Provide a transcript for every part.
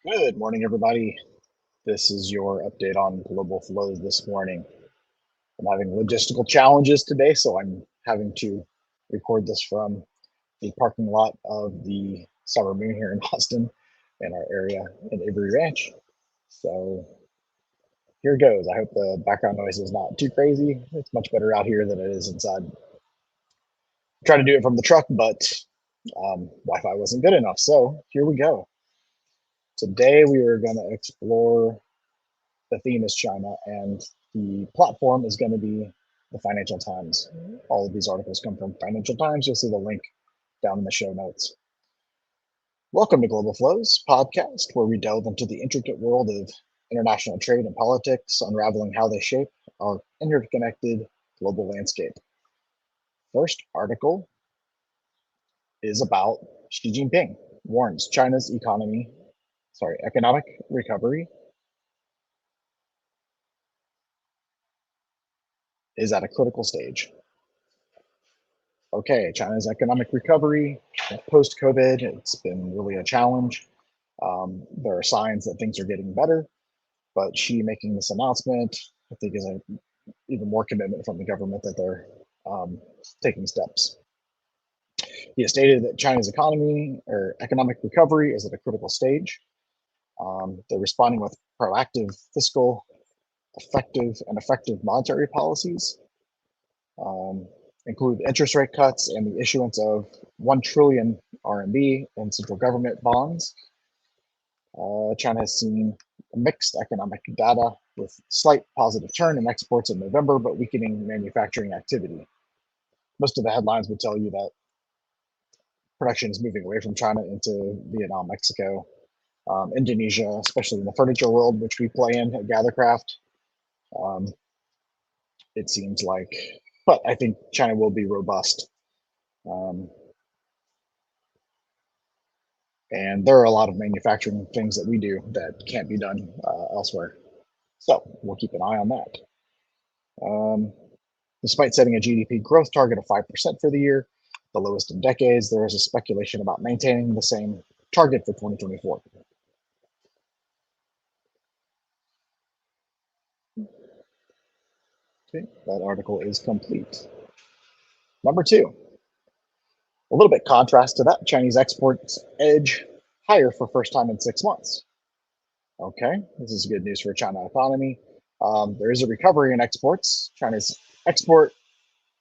Good morning, everybody. This is your update on global flows this morning. I'm having logistical challenges today, so I'm having to record this from the parking lot of the Summer Moon here in Austin in our area in Avery Ranch. So here goes. I hope the background noise is not too crazy. It's much better out here than it is inside. I'm trying to do it from the truck, but Wi-Fi wasn't good enough. So here we go. Today we are going to explore the theme is China, and the platform is going to be the Financial Times. All of these articles come from Financial Times. You'll see the link down in the show notes. Welcome to Global Flows podcast, where we delve into the intricate world of international trade and politics, unraveling how they shape our interconnected global landscape. First article is about Xi Jinping warns China's economic recovery is at a critical stage. Okay, China's economic recovery post COVID, it's been really a challenge. There are signs that things are getting better, but Xi making this announcement, I think, is even more commitment from the government that they're taking steps. He has stated that China's economy or economic recovery is at a critical stage. They're responding with proactive fiscal, effective monetary policies. Include interest rate cuts and the issuance of 1 trillion RMB in central government bonds. China has seen mixed economic data with slight positive turn in exports in November, but weakening manufacturing activity. Most of the headlines would tell you that production is moving away from China into Vietnam, Mexico, Indonesia, especially in the furniture world, which we play in at Gathercraft. It seems like, but I think China will be robust. And there are a lot of manufacturing things that we do that can't be done elsewhere. So we'll keep an eye on that. Despite setting a GDP growth target of 5% for the year, the lowest in decades, there is a speculation about maintaining the same target for 2024. Okay, that article is complete. Number two, a little bit contrast to that, Chinese exports edge higher for first time in 6 months. Okay, this is good news for China economy. There is a recovery in exports. China's export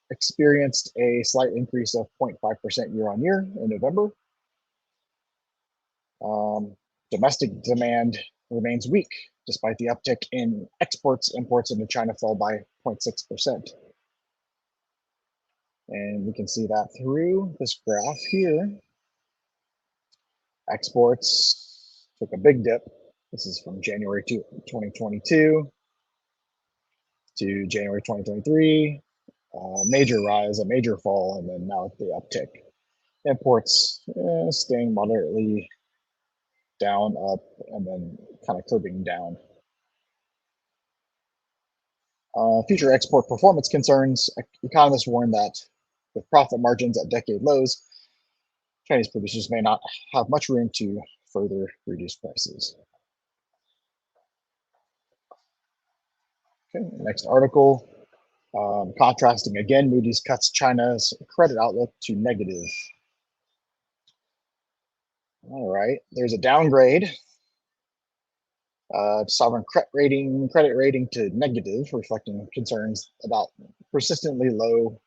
experienced a slight increase of 0.5% year on year in November. Domestic demand remains weak despite the uptick in exports. Imports into China fell by 0.6%. And we can see that through this graph here. Exports took a big dip. This is from January 2022 to January 2023. Major rise, a major fall, and then now the uptick. Imports staying moderately down, up, and then kind of curbing down. Future export performance concerns. Economists warn that with profit margins at decade lows, Chinese producers may not have much room to further reduce prices. Okay, next article. Contrasting again, Moody's cuts China's credit outlook to negative. All right, there's a downgrade. Sovereign credit rating to negative, reflecting concerns about persistently low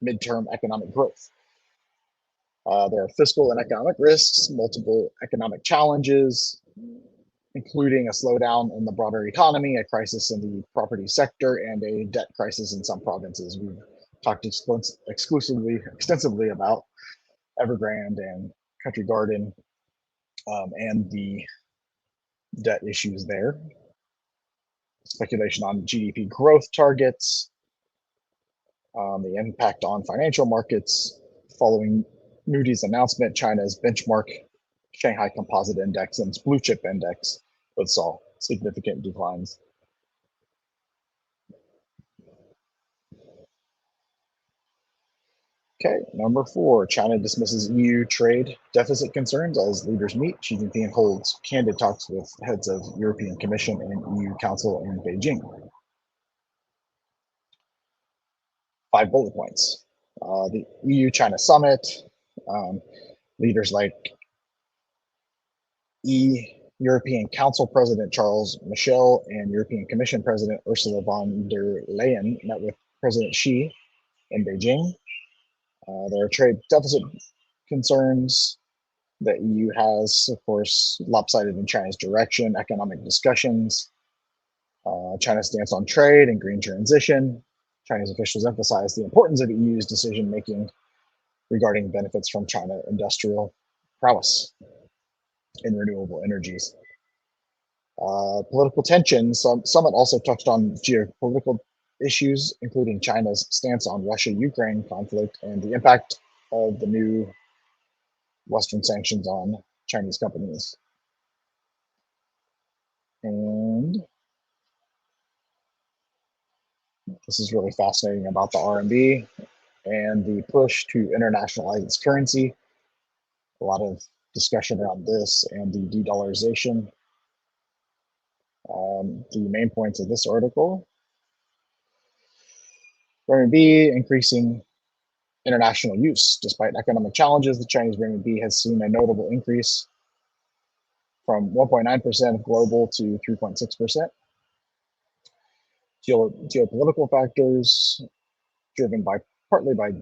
midterm economic growth. There are fiscal and economic risks, multiple economic challenges, including a slowdown in the broader economy, a crisis in the property sector, and a debt crisis in some provinces. We've talked extensively about Evergrande and Country Garden and the debt issues there. Speculation on GDP growth targets, the impact on financial markets following Moody's announcement. China's benchmark Shanghai Composite Index and its blue chip index both saw significant declines. Okay, number 4, China dismisses EU trade deficit concerns as leaders meet. Xi Jinping holds candid talks with heads of European Commission and EU Council in Beijing. 5 bullet points. The EU-China summit, leaders like European Council President Charles Michel and European Commission President Ursula von der Leyen met with President Xi in Beijing. There are trade deficit concerns. The EU has, of course, lopsided in China's direction, economic discussions, China's stance on trade and green transition. Chinese officials emphasize the importance of EU's decision making regarding benefits from China industrial prowess in renewable energies. Political tensions. Summit also touched on geopolitical issues, including China's stance on Russia-Ukraine conflict and the impact of the new Western sanctions on Chinese companies. And this is really fascinating about the RMB and the push to internationalize its currency. A lot of discussion around this and the de-dollarization. The main points of this article: RMB increasing international use. Despite economic challenges, the Chinese renminbi has seen a notable increase from 1.9% of global to 3.6%. Geopolitical factors driven partly by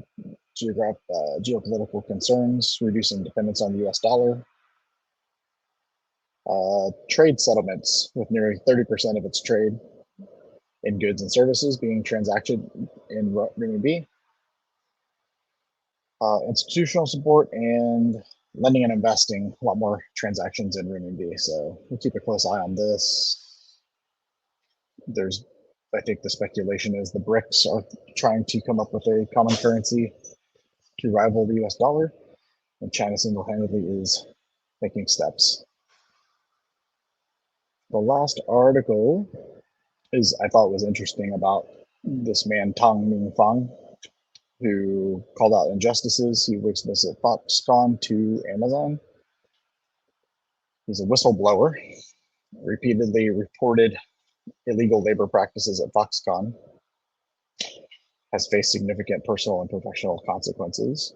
geopolitical concerns, reducing dependence on the US dollar. Trade settlements, with nearly 30% of its trade in goods and services being transacted in renminbi. Institutional support and lending and investing, a lot more transactions in renminbi. So we'll keep a close eye on this. I think the speculation is the BRICS are trying to come up with a common currency to rival the US dollar, and China single-handedly is making steps. The last article I thought was interesting about this man, Tang Mingfang, who called out injustices. He works this at Foxconn to Amazon. He's a whistleblower, repeatedly reported illegal labor practices at Foxconn, has faced significant personal and professional consequences.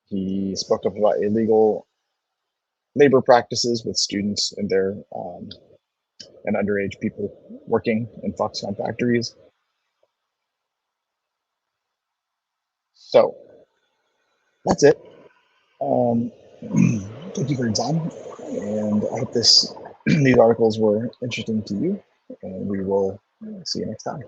He spoke up about illegal labor practices with students and and underage people working in Foxconn factories. So that's it. Thank you for your time, and I hope these articles were interesting to you, and we will see you next time.